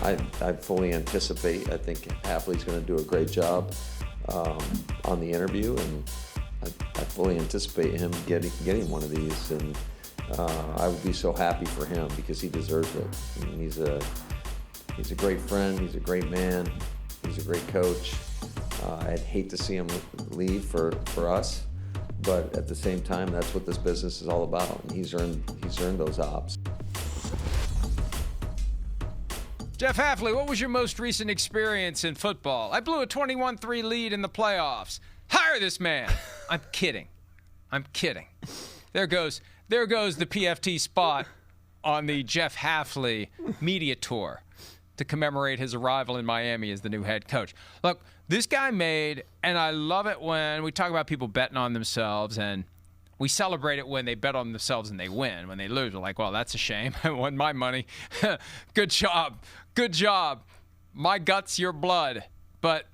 I fully anticipate, I think Hafley's going to do a great job on the interview, and I fully anticipate him getting one of these, and I would be so happy for him because he deserves it. I mean, he's a great friend, he's a great man, he's a great coach. I'd hate to see him leave for us, but at the same time, that's what this business is all about, and he's earned those ops. Jeff Hafley, what was your most recent experience in football? I blew a 21-3 lead in the playoffs. Hire this man. I'm kidding. There goes the PFT spot on the Jeff Hafley media tour to commemorate his arrival in Miami as the new head coach. Look, this guy made, and I love it when we talk about people betting on themselves, and we celebrate it when they bet on themselves and they win. When they lose, we're like, well, that's a shame. I won my money. Good job. My guts, your blood. But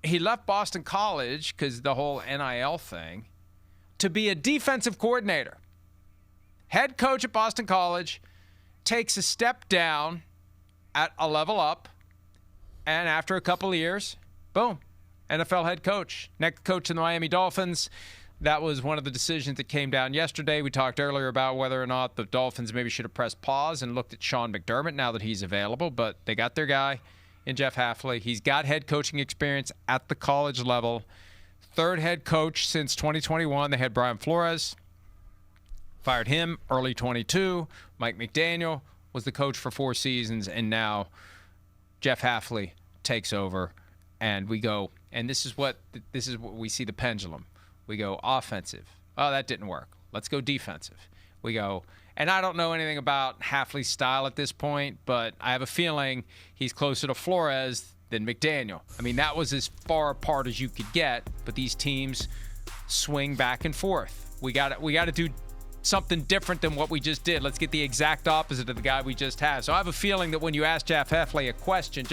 he left Boston College, because the whole NIL thing, to be a defensive coordinator. Head coach at Boston College, takes a step down at a level up, and after a couple of years, boom, NFL head coach. Next coach in the Miami Dolphins. That was one of the decisions that came down yesterday. We talked earlier about whether or not the Dolphins maybe should have pressed pause and looked at Sean McDermott now that he's available, but they got their guy in Jeff Hafley. He's got head coaching experience at the college level. Third head coach since 2021. They had Brian Flores. Fired him early 22. Mike McDaniel was the coach for 4 seasons, and now Jeff Hafley takes over, and we go, and this is what we see the pendulum. We go offensive. Oh, that didn't work. Let's go defensive. We go, and I don't know anything about Hafley's style at this point, but I have a feeling he's closer to Flores than McDaniel. I mean, that was as far apart as you could get, but these teams swing back and forth. We got to do something different than what we just did. Let's get the exact opposite of the guy we just had. So I have a feeling that when you ask Jeff Hafley a question,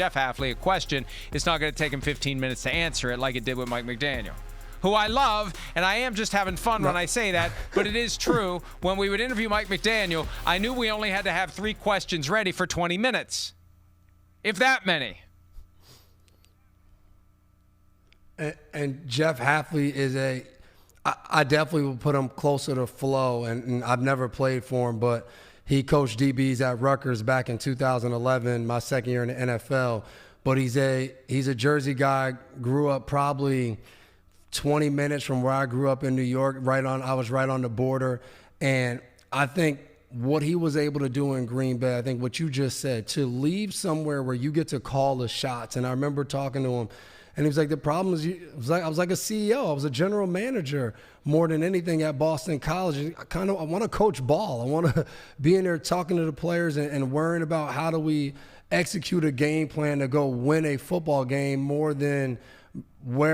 it's not going to take him 15 minutes to answer it like it did with Mike McDaniel, who I love, and I am just having fun when I say that, but it is true. When we would interview Mike McDaniel, I knew we only had to have 3 questions ready for 20 minutes, if that many. And Jeff Hafley is I definitely would put him closer to Flo, and I've never played for him, but he coached DBs at Rutgers back in 2011, my second year in the NFL. But he's a Jersey guy, grew up probably 20 minutes from where I grew up in New York. I was right on the border, and I think what he was able to do in Green Bay, I think what you just said, to leave somewhere where you get to call the shots. And I remember talking to him, and he was like, the problem is, I was like a CEO. I was a general manager more than anything at Boston College. I want to coach ball. I want to be in there talking to the players and worrying about how do we execute a game plan to go win a football game more than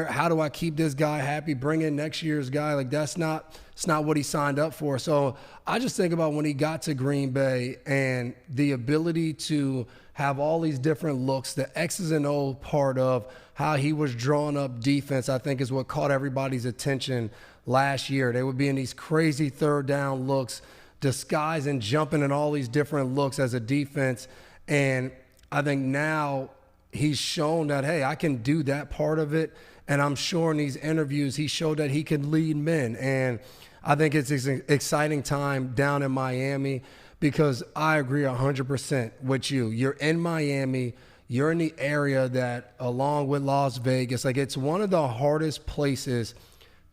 how do I keep this guy happy, bring in next year's guy. Like, it's not what he signed up for. So I just think about when he got to Green Bay and the ability to have all these different looks, the X's and O's part of how he was drawing up defense, I think is what caught everybody's attention last year. They would be in these crazy third down looks, disguising, jumping in all these different looks as a defense. And I think now he's shown that, hey, I can do that part of it. And I'm sure in these interviews, he showed that he can lead men. And I think it's an exciting time down in Miami because I agree 100% with you. You're in Miami. You're in the area that, along with Las Vegas, like it's one of the hardest places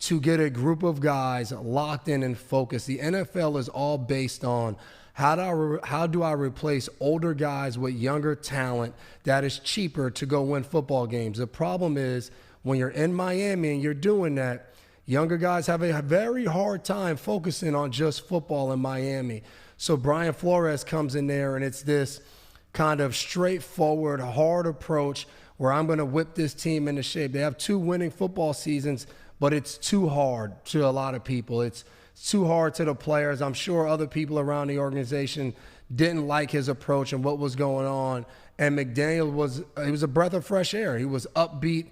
to get a group of guys locked in and focused. The NFL is all based on how do I replace older guys with younger talent that is cheaper to go win football games. The problem is when you're in Miami and you're doing that, younger guys have a very hard time focusing on just football in Miami. So Brian Flores comes in there and it's this kind of straightforward, hard approach where I'm going to whip this team into shape. They have 2 winning football seasons, but it's too hard to a lot of people. It's too hard to the players. I'm sure other people around the organization didn't like his approach and what was going on. And McDaniel was a breath of fresh air. He was upbeat.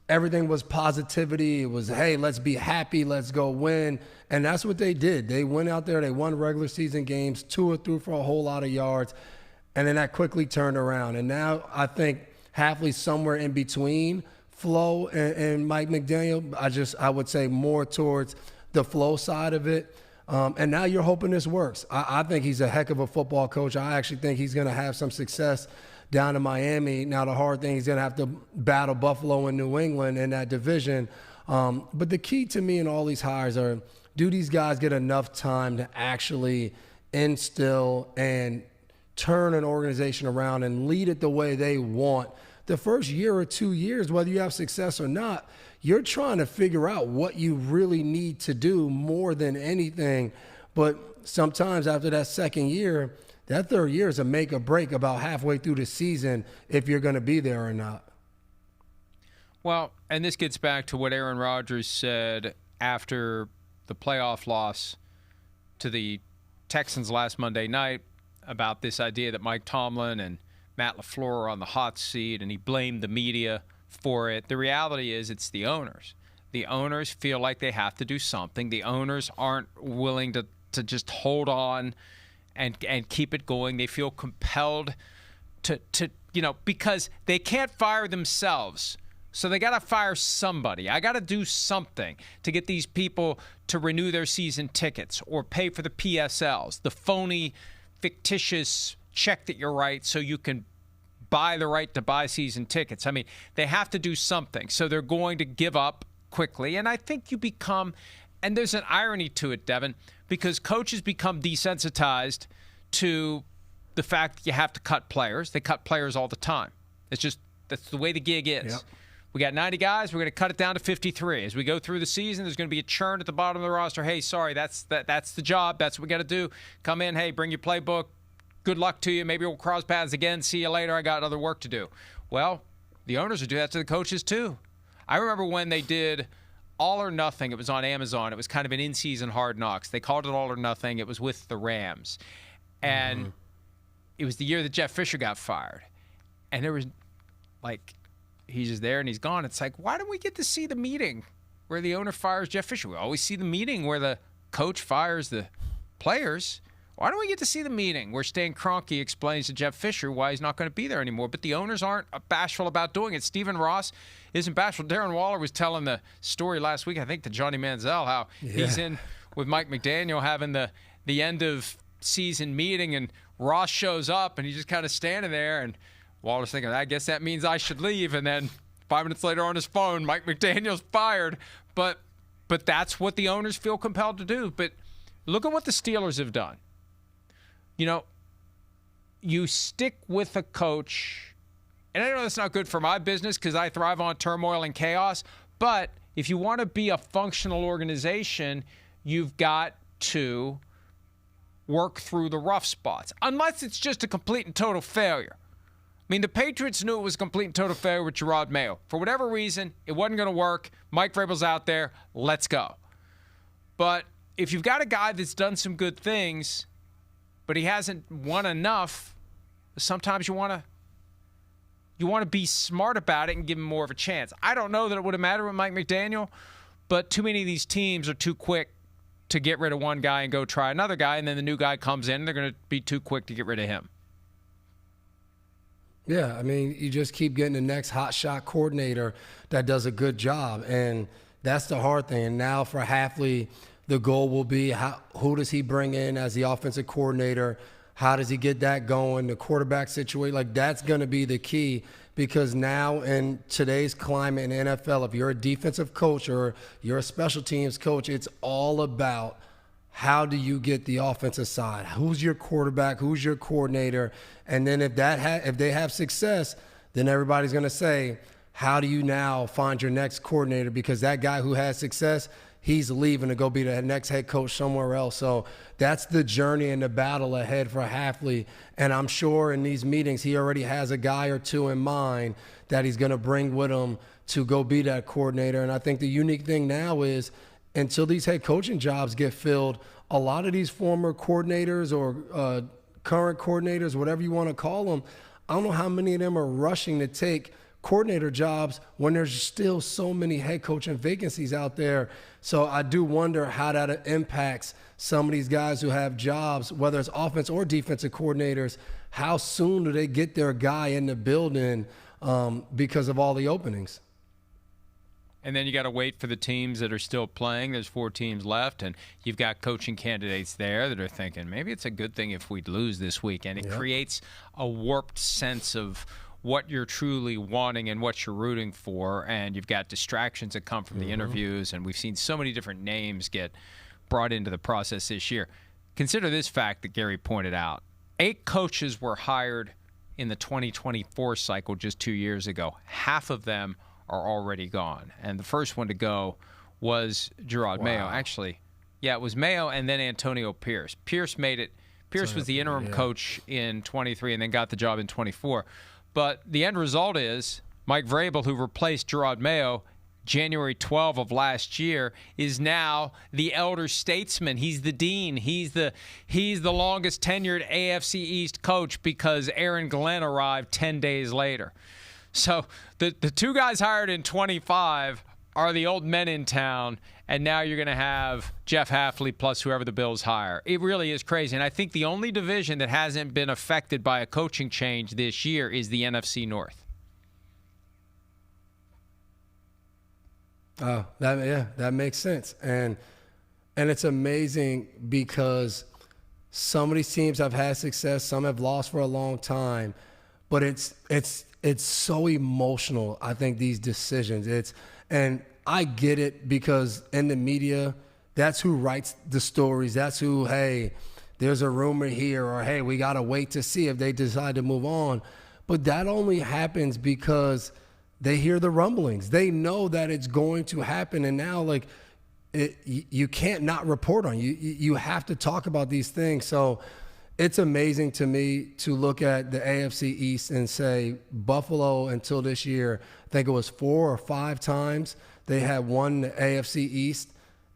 Everything was positivity. It was, hey, let's be happy. Let's go win. And that's what they did. They went out there. They won regular season games, toured through for a whole lot of yards. And then that quickly turned around. And now I think Hafley's somewhere in between Flo and Mike McDaniel. I would say more towards the Flo side of it. And now you're hoping this works. I think he's a heck of a football coach. I actually think he's going to have some success down in Miami. Now the hard thing, he's going to have to battle Buffalo and New England in that division. But the key to me in all these hires are, do these guys get enough time to actually instill and turn an organization around and lead it the way they want? The first year or 2 years, whether you have success or not, you're trying to figure out what you really need to do more than anything. But sometimes after that second year, that third year is a make or break about halfway through the season if you're going to be there or not. Well, and this gets back to what Aaron Rodgers said after the playoff loss to the Texans last Monday night about this idea that Mike Tomlin and Matt LaFleur are on the hot seat, and he blamed the media for it. The reality is it's the owners. The owners feel like they have to do something. The owners aren't willing to just hold on and keep it going. They feel compelled to because they can't fire themselves. So they got to fire somebody. I got to do something to get these people to renew their season tickets or pay for the PSLs, the phony, fictitious check that you write so you can buy the right to buy season tickets. I mean, they have to do something. So they're going to give up quickly. And I think you become, and there's an irony to it, Devin, because coaches become desensitized to the fact that you have to cut players. They cut players all the time. That's the way the gig is. Yep. We got 90 guys. We're going to cut it down to 53. As we go through the season, there's going to be a churn at the bottom of the roster. Hey, sorry, that's the job. That's what we got to do. Come in. Hey, bring your playbook. Good luck to you. Maybe we'll cross paths again. See you later. I got other work to do. Well, the owners would do that to the coaches too. I remember when they did All or Nothing. It was on Amazon. It was kind of an in-season Hard Knocks. They called it All or Nothing. It was with the Rams. And it was the year that Jeff Fisher got fired. And there was, he's just there and he's gone. It's like, why don't we get to see the meeting where the owner fires Jeff Fisher? We always see the meeting where the coach fires the players. Why don't we get to see the meeting where Stan Kroenke explains to Jeff Fisher why he's not going to be there anymore? But the owners aren't bashful about doing it. Stephen Ross isn't bashful. Darren Waller was telling the story last week, I think, to Johnny Manziel, how he's in with Mike McDaniel having the end of season meeting, and Ross shows up and he's just kind of standing there, and Waller's thinking, I guess that means I should leave. And then 5 minutes later on his phone, Mike McDaniel's fired. But that's what the owners feel compelled to do. But look at what the Steelers have done. You stick with a coach, and I know that's not good for my business because I thrive on turmoil and chaos, but if you want to be a functional organization, you've got to work through the rough spots, unless it's just a complete and total failure. I mean, the Patriots knew it was a complete and total failure with Gerard Mayo. For whatever reason, it wasn't going to work. Mike Vrabel's out there. Let's go. But if you've got a guy that's done some good things, but he hasn't won enough, sometimes you want to be smart about it and give him more of a chance. I don't know that it would have mattered with Mike McDaniel, but too many of these teams are too quick to get rid of one guy and go try another guy, and then the new guy comes in, and they're going to be too quick to get rid of him. Yeah, I mean, you just keep getting the next hot shot coordinator that does a good job, and that's the hard thing. And now for Hafley, the goal will be who does he bring in as the offensive coordinator? How does he get that going? The quarterback situation, that's going to be the key, because now in today's climate in the NFL, if you're a defensive coach or you're a special teams coach, it's all about how do you get the offensive side? Who's your quarterback? Who's your coordinator? And then if they have success, then everybody's going to say, how do you now find your next coordinator? Because that guy who has success, he's leaving to go be the next head coach somewhere else. So that's the journey and the battle ahead for Hafley. And I'm sure in these meetings, he already has a guy or two in mind that he's going to bring with him to go be that coordinator. And I think the unique thing now is, until these head coaching jobs get filled, a lot of these former coordinators or current coordinators, whatever you want to call them, I don't know how many of them are rushing to take coordinator jobs when there's still so many head coaching vacancies out there. So I do wonder how that impacts some of these guys who have jobs, whether it's offense or defensive coordinators. How soon do they get their guy in the building because of all the openings? And then you got to wait for the teams that are still playing. There's 4 teams left, and you've got coaching candidates there that are thinking, maybe it's a good thing if we lose this week. And it creates a warped sense of what you're truly wanting and what you're rooting for. And you've got distractions that come from the interviews, and we've seen so many different names get brought into the process this year. Consider this fact that Gary pointed out. 8 coaches were hired in the 2024 cycle just 2 years ago. Half of them are already gone. And the first one to go was Gerard Mayo. Actually, it was Mayo and then Antonio Pierce. Pierce made it. Pierce was the interim coach in 23 and then got the job in 24. But the end result is Mike Vrabel, who replaced Gerard Mayo January 12 of last year, is now the elder statesman. He's the dean. He's the longest tenured AFC East coach because Aaron Glenn arrived 10 days later. So the 2 guys hired in 25 are the old men in town, and now you're going to have Jeff Hafley plus whoever the Bills hire. It really is crazy. And I think the only division that hasn't been affected by a coaching change this year is the NFC North. Oh, that makes sense. And it's amazing because some of these teams have had success, some have lost for a long time, but it's so emotional, I think, these decisions. And I get it because in the media, that's who writes the stories. That's who, hey, there's a rumor here, or hey, we got to wait to see if they decide to move on. But that only happens because they hear the rumblings. They know that it's going to happen. And now, you can't not report on. You have to talk about these things. So it's amazing to me to look at the AFC East and say Buffalo until this year, I think it was 4 or 5 times they had won the AFC East,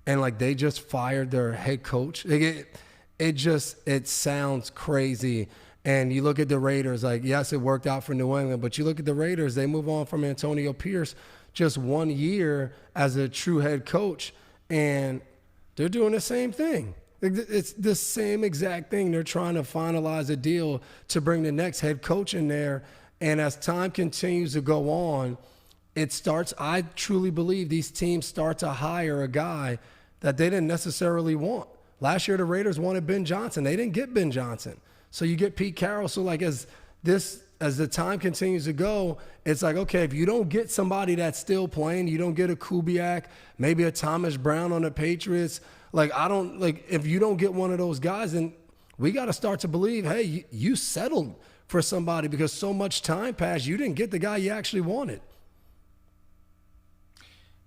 and they just fired their head coach. It sounds crazy. And you look at the Raiders, yes, it worked out for New England, but you look at the Raiders, they move on from Antonio Pierce just 1 year as a true head coach, and they're doing the same thing. It's the same exact thing. They're trying to finalize a deal to bring the next head coach in there. And as time continues to go on, I truly believe these teams start to hire a guy that they didn't necessarily want. Last year, the Raiders wanted Ben Johnson. They didn't get Ben Johnson. So you get Pete Carroll. So as the time continues to go, it's okay, if you don't get somebody that's still playing, you don't get a Kubiak, maybe a Thomas Brown on the Patriots, if you don't get one of those guys, then we got to start to believe, hey, you settled for somebody because so much time passed, you didn't get the guy you actually wanted.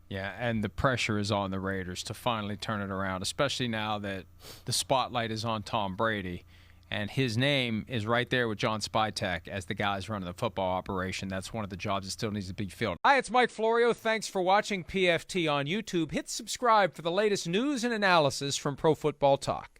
Yeah, and the pressure is on the Raiders to finally turn it around, especially now that the spotlight is on Tom Brady. And his name is right there with John Spytek as the guys running the football operation. That's one of the jobs that still needs to be filled. Hi, it's Mike Florio. Thanks for watching PFT on YouTube. Hit subscribe for the latest news and analysis from Pro Football Talk.